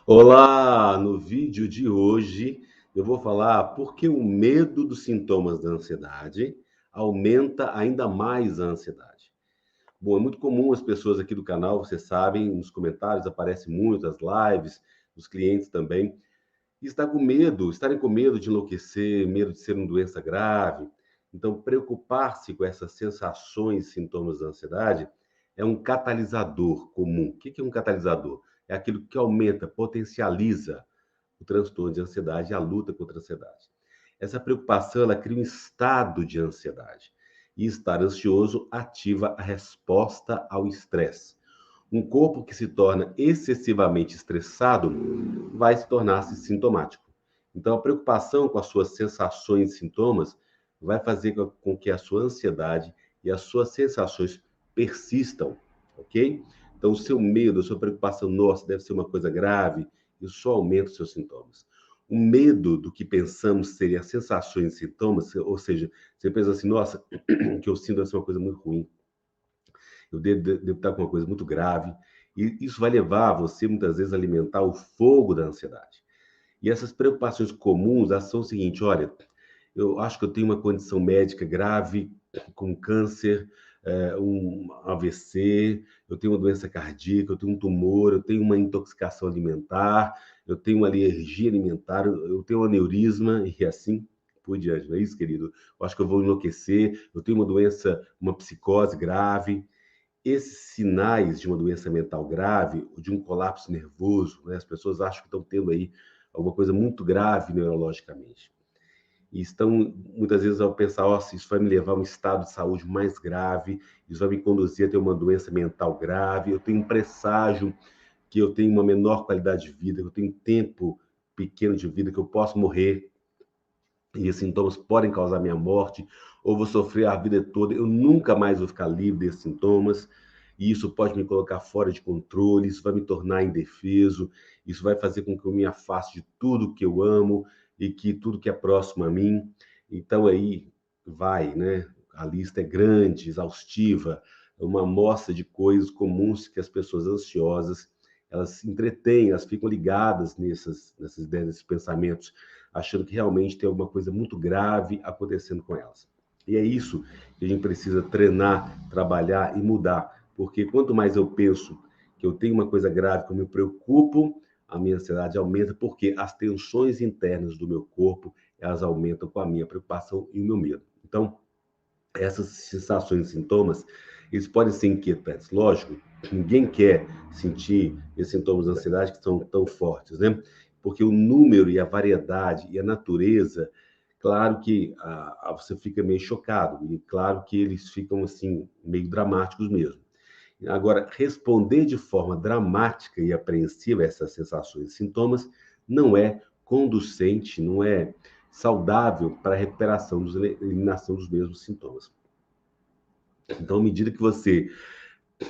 Olá! No vídeo de hoje eu vou falar por que o medo dos sintomas da ansiedade aumenta ainda mais a ansiedade. Bom, é muito comum as pessoas aqui do canal, vocês sabem, nos comentários aparece muito as lives, os clientes também, e estarem com medo de enlouquecer, medo de ser uma doença grave. Então, preocupar-se com essas sensações e sintomas da ansiedade é um catalisador comum. O que é um catalisador? É aquilo que aumenta, potencializa o transtorno de ansiedade e a luta contra a ansiedade. Essa preocupação, ela cria um estado de ansiedade. E estar ansioso ativa a resposta ao estresse. Um corpo que se torna excessivamente estressado vai se tornar-se sintomático. Então, a preocupação com as suas sensações e sintomas vai fazer com que a sua ansiedade e as suas sensações persistam, ok? Então, o seu medo, a sua preocupação, nossa, deve ser uma coisa grave, isso só aumenta os seus sintomas. O medo do que pensamos seria as sensações e sintomas, ou seja, você pensa assim, nossa, o que eu sinto deve ser uma coisa muito ruim, eu devo estar com uma coisa muito grave, e isso vai levar você, muitas vezes, a alimentar o fogo da ansiedade. E essas preocupações comuns, elas são o seguinte, olha, eu acho que eu tenho uma condição médica grave, com câncer, um AVC, eu tenho uma doença cardíaca, eu tenho um tumor, eu tenho uma intoxicação alimentar, eu tenho uma alergia alimentar, eu tenho um aneurisma e assim por diante, não é isso, querido? Eu acho que eu vou enlouquecer, eu tenho uma doença, uma psicose grave. Esses sinais de uma doença mental grave, de um colapso nervoso, né? As pessoas acham que estão tendo aí alguma coisa muito grave neurologicamente. E estão, muitas vezes, ao pensar, oh, isso vai me levar a um estado de saúde mais grave, isso vai me conduzir a ter uma doença mental grave, eu tenho um presságio que eu tenho uma menor qualidade de vida, que eu tenho tempo pequeno de vida, que eu posso morrer, e esses sintomas podem causar minha morte, ou vou sofrer a vida toda, eu nunca mais vou ficar livre desses sintomas, e isso pode me colocar fora de controle, isso vai me tornar indefeso, isso vai fazer com que eu me afaste de tudo que eu amo e que tudo que é próximo a mim. Então aí vai, né? A lista é grande, exaustiva, uma amostra de coisas comuns que as pessoas ansiosas elas se entretêm, elas ficam ligadas nessas ideias, nesses pensamentos, achando que realmente tem alguma coisa muito grave acontecendo com elas. E é isso que a gente precisa treinar, trabalhar e mudar, porque quanto mais eu penso que eu tenho uma coisa grave, que eu me preocupo, a minha ansiedade aumenta, porque as tensões internas do meu corpo, elas aumentam com a minha preocupação e o meu medo. Então, essas sensações e sintomas, eles podem ser inquietantes. Lógico, ninguém quer sentir esses sintomas de ansiedade que são tão fortes, né? Porque o número e a variedade e a natureza, claro que você fica meio chocado, e claro que eles ficam, assim, meio dramáticos mesmo. Agora, responder de forma dramática e apreensiva a essas sensações e sintomas não é conducente, não é saudável para a recuperação, eliminação dos mesmos sintomas. Então, à medida que você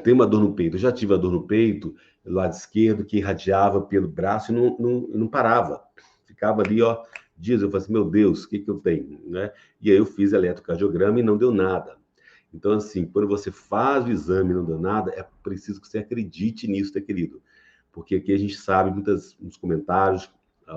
tem uma dor no peito, eu já tive a dor no peito, do lado esquerdo, que irradiava pelo braço e não parava. Ficava ali, ó, dias. Eu falei assim, meu Deus, o que que eu tenho? Né? E aí eu fiz eletrocardiograma e não deu nada. Então, assim, quando você faz o exame e não deu nada, é preciso que você acredite nisso, tá, querido? Porque aqui a gente sabe, nos comentários,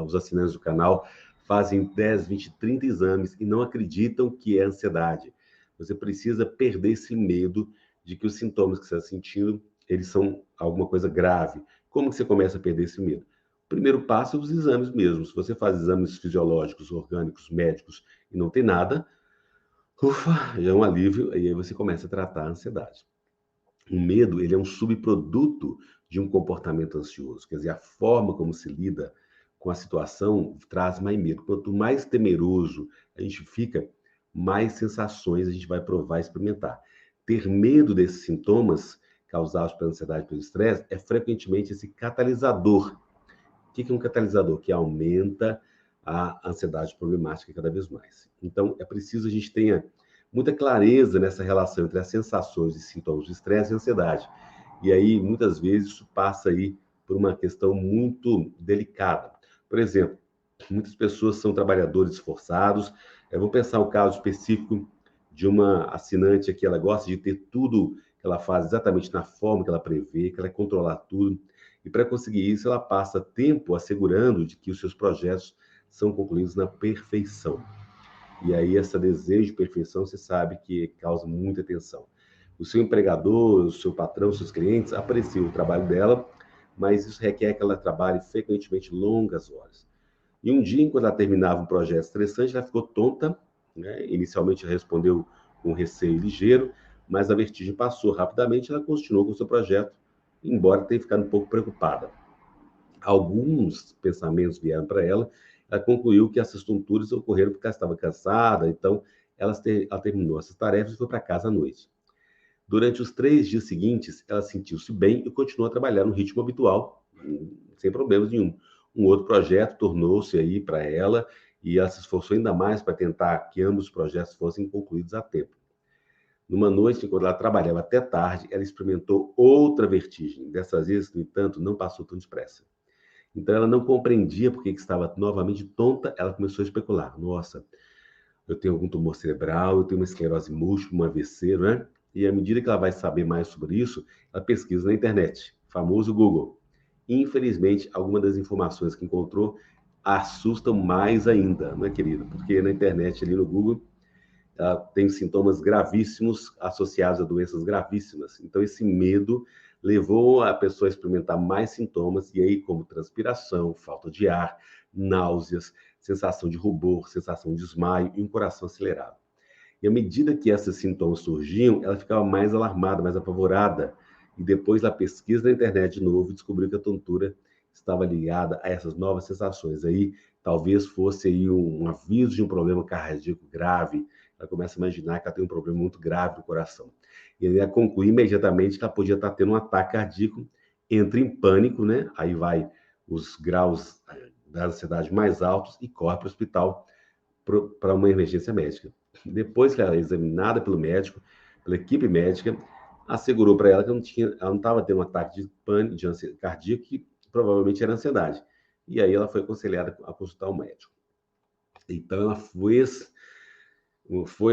os assinantes do canal fazem 10, 20, 30 exames e não acreditam que é ansiedade. Você precisa perder esse medo de que os sintomas que você está sentindo, eles são alguma coisa grave. Como que você começa a perder esse medo? O primeiro passo é os exames mesmo. Se você faz exames fisiológicos, orgânicos, médicos e não tem nada, ufa, já é um alívio, e aí você começa a tratar a ansiedade. O medo, ele é um subproduto de um comportamento ansioso, quer dizer, a forma como se lida com a situação traz mais medo. Quanto mais temeroso a gente fica, mais sensações a gente vai provar e experimentar. Ter medo desses sintomas causados pela ansiedade e pelo estresse é frequentemente esse catalisador. O que é um catalisador? Que aumenta a ansiedade problemática cada vez mais. Então, é preciso a gente tenha muita clareza nessa relação entre as sensações e sintomas de estresse e ansiedade. E aí, muitas vezes, isso passa aí por uma questão muito delicada. Por exemplo, muitas pessoas são trabalhadores esforçados. Vamos pensar o caso específico de uma assinante que ela gosta de ter tudo que ela faz exatamente na forma que ela prevê, que ela quer controlar tudo. E para conseguir isso, ela passa tempo assegurando de que os seus projetos são concluídos na perfeição. E aí, esse desejo de perfeição, você sabe que causa muita tensão. O seu empregador, o seu patrão, os seus clientes apreciam o trabalho dela, mas isso requer que ela trabalhe frequentemente longas horas. E um dia, enquanto ela terminava um projeto estressante, ela ficou tonta, né? Inicialmente ela respondeu com receio ligeiro, mas a vertigem passou rapidamente e ela continuou com o seu projeto, embora tenha ficado um pouco preocupada. Alguns pensamentos vieram para ela, ela concluiu que essas tonturas ocorreram porque ela estava cansada, então ela terminou essas tarefas e foi para casa à noite. Durante os 3 dias seguintes, ela sentiu-se bem e continuou a trabalhar no ritmo habitual, sem problemas nenhum. Um outro projeto tornou-se aí para ela e ela se esforçou ainda mais para tentar que ambos os projetos fossem concluídos a tempo. Numa noite, quando ela trabalhava até tarde, ela experimentou outra vertigem. Dessas vezes, no entanto, não passou tão depressa. Então, ela não compreendia porque que estava novamente tonta. Ela começou a especular. Nossa, eu tenho algum tumor cerebral, eu tenho uma esclerose múltipla, um AVC, não é? E à medida que ela vai saber mais sobre isso, ela pesquisa na internet, famoso Google. Infelizmente, algumas das informações que encontrou assustam mais ainda, não é, querida? Porque na internet, ali no Google, ela tem sintomas gravíssimos associados a doenças gravíssimas. Então, esse medo levou a pessoa a experimentar mais sintomas, e aí, como transpiração, falta de ar, náuseas, sensação de rubor, sensação de desmaio e um coração acelerado. E à medida que esses sintomas surgiam, ela ficava mais alarmada, mais apavorada. E depois, na pesquisa na internet de novo, descobriu que a tontura estava ligada a essas novas sensações. Aí, talvez fosse aí um aviso de um problema cardíaco grave. Ela começa a imaginar que ela tem um problema muito grave no coração. E aí ela conclui imediatamente que ela podia estar tendo um ataque cardíaco, entra em pânico, né? Aí vai os graus da ansiedade mais altos e corre para o hospital para uma emergência médica. Depois que ela é examinada pelo médico, pela equipe médica, assegurou para ela que ela não estava tendo um ataque de pânico, de ansiedade cardíaco, que provavelmente era ansiedade. E aí ela foi aconselhada a consultar o médico. Então ela foi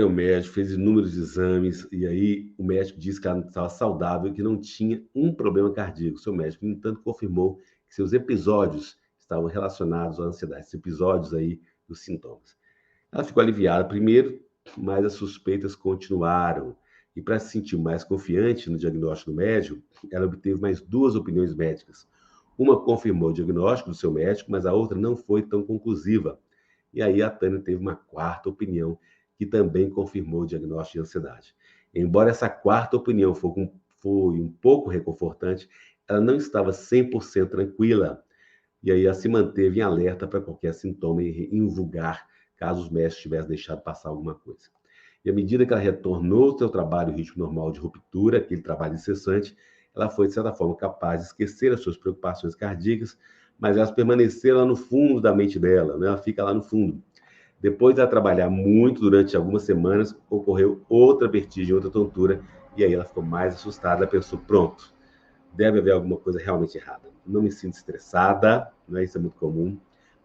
ao médico, fez inúmeros exames, e aí o médico disse que ela estava saudável, que não tinha um problema cardíaco. O seu médico, no entanto, confirmou que seus episódios estavam relacionados à ansiedade, esses episódios aí dos sintomas. Ela ficou aliviada primeiro, mas as suspeitas continuaram. E para se sentir mais confiante no diagnóstico do médico, ela obteve mais 2 opiniões médicas. Uma confirmou o diagnóstico do seu médico, mas a outra não foi tão conclusiva. E aí a Tânia teve uma quarta opinião, que também confirmou o diagnóstico de ansiedade. Embora essa quarta opinião foi um pouco reconfortante, ela não estava 100% tranquila. E aí ela se manteve em alerta para qualquer sintoma invulgar, caso os médicos tivessem deixado passar alguma coisa. E à medida que ela retornou ao seu trabalho, o ritmo normal de ruptura, aquele trabalho incessante, ela foi, de certa forma, capaz de esquecer as suas preocupações cardíacas, mas elas permaneceram lá no fundo da mente dela, né? Ela fica lá no fundo. Depois de ela trabalhar muito durante algumas semanas, ocorreu outra vertigem, outra tontura, e aí ela ficou mais assustada, pensou, pronto, deve haver alguma coisa realmente errada. Não me sinto estressada, né? Isso é muito comum.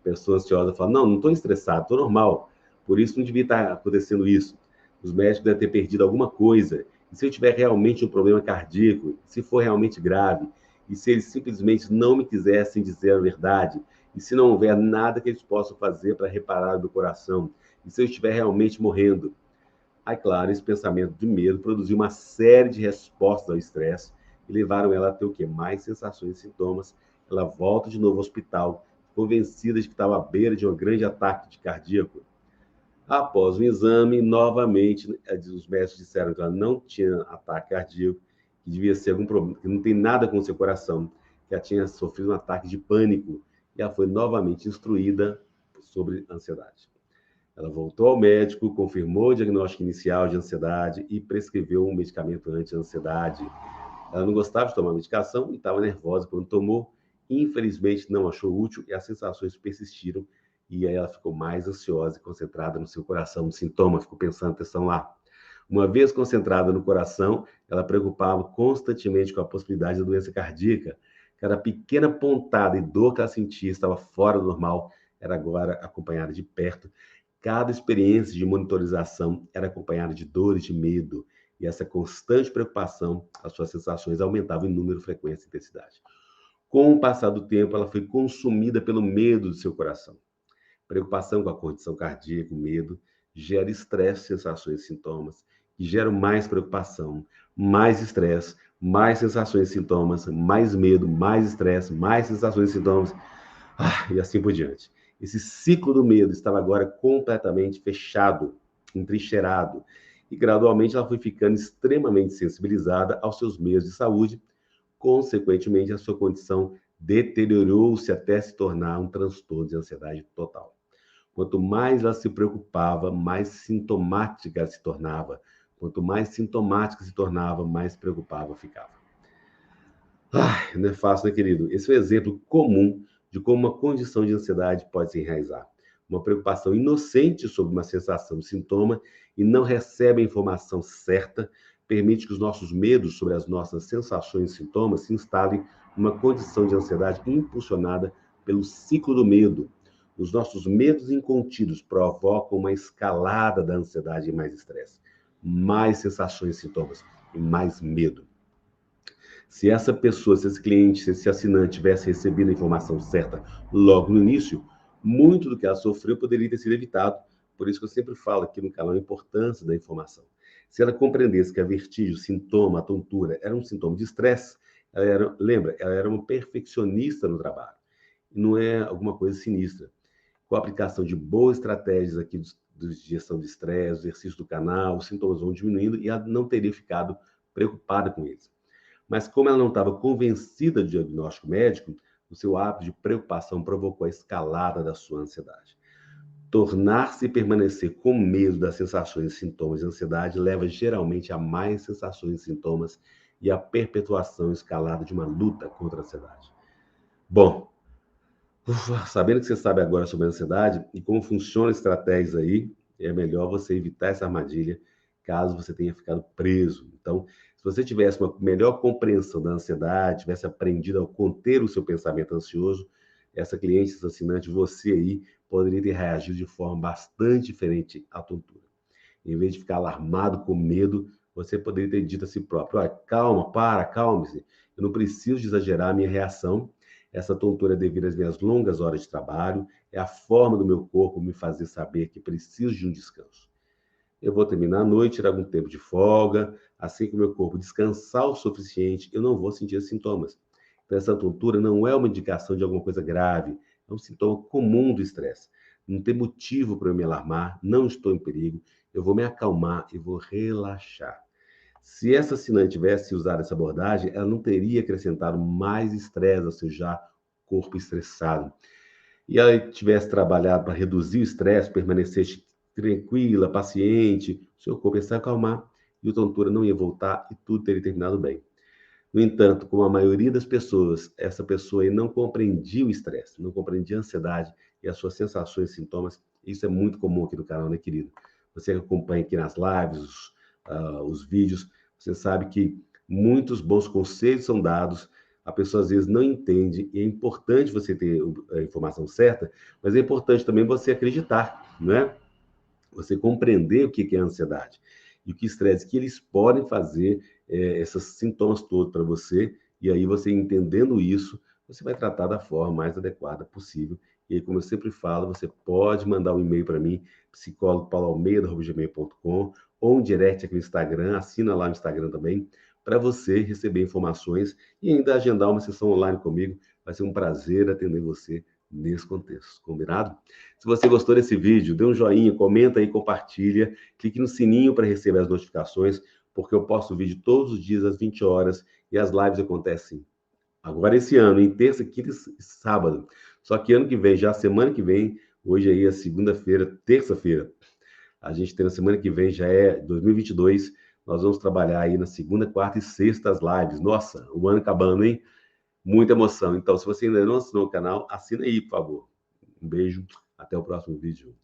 Pessoa ansiosa fala, não estou estressado, estou normal. Por isso não devia estar acontecendo isso. Os médicos devem ter perdido alguma coisa. E se eu tiver realmente um problema cardíaco, se for realmente grave, e se eles simplesmente não me quisessem dizer a verdade, e se não houver nada que eles possam fazer para reparar o meu coração, e se eu estiver realmente morrendo. Aí, claro, esse pensamento de medo produziu uma série de respostas ao estresse e levaram ela a ter o quê? Mais sensações e sintomas. Ela volta de novo ao hospital, convencida de que estava à beira de um grande ataque de cardíaco. Após o exame, novamente, os médicos disseram que ela não tinha ataque cardíaco, que devia ser algum problema, que não tem nada com o seu coração, que ela tinha sofrido um ataque de pânico, e ela foi novamente instruída sobre ansiedade. Ela voltou ao médico, confirmou o diagnóstico inicial de ansiedade e prescreveu um medicamento anti-ansiedade. Ela não gostava de tomar medicação e estava nervosa quando tomou. Infelizmente, não achou útil e as sensações persistiram. E aí ela ficou mais ansiosa e concentrada no seu coração, no sintoma, ficou pensando atenção lá. Uma vez concentrada no coração, ela preocupava constantemente com a possibilidade da doença cardíaca. Cada pequena pontada e dor que ela sentia estava fora do normal, era agora acompanhada de perto. Cada experiência de monitorização era acompanhada de dores, de medo, e essa constante preocupação, as suas sensações aumentavam em número, frequência e intensidade. Com o passar do tempo, ela foi consumida pelo medo do seu coração. Preocupação com a condição cardíaca, o medo, gera estresse, sensações e sintomas, que geram mais preocupação, mais estresse, mais sensações e sintomas, mais medo, mais estresse, mais sensações e sintomas, e assim por diante. Esse ciclo do medo estava agora completamente fechado, entrincheirado, e gradualmente ela foi ficando extremamente sensibilizada aos seus meios de saúde. Consequentemente, a sua condição deteriorou-se até se tornar um transtorno de ansiedade total. Quanto mais ela se preocupava, mais sintomática ela se tornava. Quanto mais sintomática se tornava, mais preocupada ficava. Não é fácil, né, querido? Esse é um exemplo comum de como uma condição de ansiedade pode se enraizar. Uma preocupação inocente sobre uma sensação, sintoma, e não recebe a informação certa, permite que os nossos medos sobre as nossas sensações e sintomas se instalem numa condição de ansiedade impulsionada pelo ciclo do medo. Os nossos medos incontidos provocam uma escalada da ansiedade e mais estresse, mais sensações e sintomas e mais medo. Se essa pessoa, se esse cliente, se esse assinante tivesse recebido a informação certa logo no início, muito do que ela sofreu poderia ter sido evitado. Por isso que eu sempre falo aqui no canal a importância da informação. Se ela compreendesse que a vertigem, o sintoma, a tontura, era um sintoma de estresse, lembra, ela era uma perfeccionista no trabalho. E não é alguma coisa sinistra. Com a aplicação de boas estratégias aqui de gestão de estresse, exercício do canal, os sintomas vão diminuindo e ela não teria ficado preocupada com eles. Mas como ela não estava convencida do diagnóstico médico, o seu hábito de preocupação provocou a escalada da sua ansiedade. Tornar-se e permanecer com medo das sensações e sintomas de ansiedade leva geralmente a mais sensações e sintomas e a perpetuação escalada de uma luta contra a ansiedade. Bom, sabendo que você sabe agora sobre a ansiedade e como funcionam as estratégias aí, é melhor você evitar essa armadilha caso você tenha ficado preso. Então, se você tivesse uma melhor compreensão da ansiedade, tivesse aprendido a conter o seu pensamento ansioso, essa cliente, esse assinante, você aí, poderia ter reagido de forma bastante diferente à tontura. Em vez de ficar alarmado com medo, você poderia ter dito a si próprio: olha, calma, calme-se, eu não preciso de exagerar a minha reação. Essa tontura é devido às minhas longas horas de trabalho, é a forma do meu corpo me fazer saber que preciso de um descanso. Eu vou terminar a noite, tirar algum tempo de folga, assim que o meu corpo descansar o suficiente, eu não vou sentir sintomas. Então, essa tontura não é uma indicação de alguma coisa grave, é um sintoma comum do estresse. Não tem motivo para eu me alarmar, não estou em perigo, eu vou me acalmar e vou relaxar. Se essa assinante tivesse usado essa abordagem, ela não teria acrescentado mais estresse ao seu já corpo estressado. E ela tivesse trabalhado para reduzir o estresse, permanecesse tranquila, paciente, o seu corpo ia se acalmar e a tontura não ia voltar e tudo teria terminado bem. No entanto, como a maioria das pessoas, essa pessoa aí não compreendia o estresse, não compreendia a ansiedade e as suas sensações e sintomas. Isso é muito comum aqui no canal, né, querido? Você que acompanha aqui nas lives, os vídeos, você sabe que muitos bons conselhos são dados, a pessoa às vezes não entende, e é importante você ter a informação certa, mas é importante também você acreditar, né? Você compreender o que é a ansiedade e o que estresse, que eles podem fazer esses sintomas todos para você, e aí você entendendo isso, você vai tratar da forma mais adequada possível. E aí, como eu sempre falo, você pode mandar um e-mail para mim, psicólogo.pauloalmeida@gmail.com, ou um direct aqui no Instagram, assina lá no Instagram também, para você receber informações e ainda agendar uma sessão online comigo. Vai ser um prazer atender você nesse contexto, combinado? Se você gostou desse vídeo, dê um joinha, comenta aí, compartilha, clique no sininho para receber as notificações, porque eu posto vídeo todos os dias às 20 horas e as lives acontecem agora esse ano, em terça, quinta e sábado. Só que ano que vem, já semana que vem, hoje aí é segunda-feira, terça-feira, a gente tem na semana que vem, já é 2022, nós vamos trabalhar aí na segunda, quarta e sexta as lives. Nossa, o ano acabando, hein? Muita emoção. Então, se você ainda não assinou o canal, assina aí, por favor. Um beijo, até o próximo vídeo.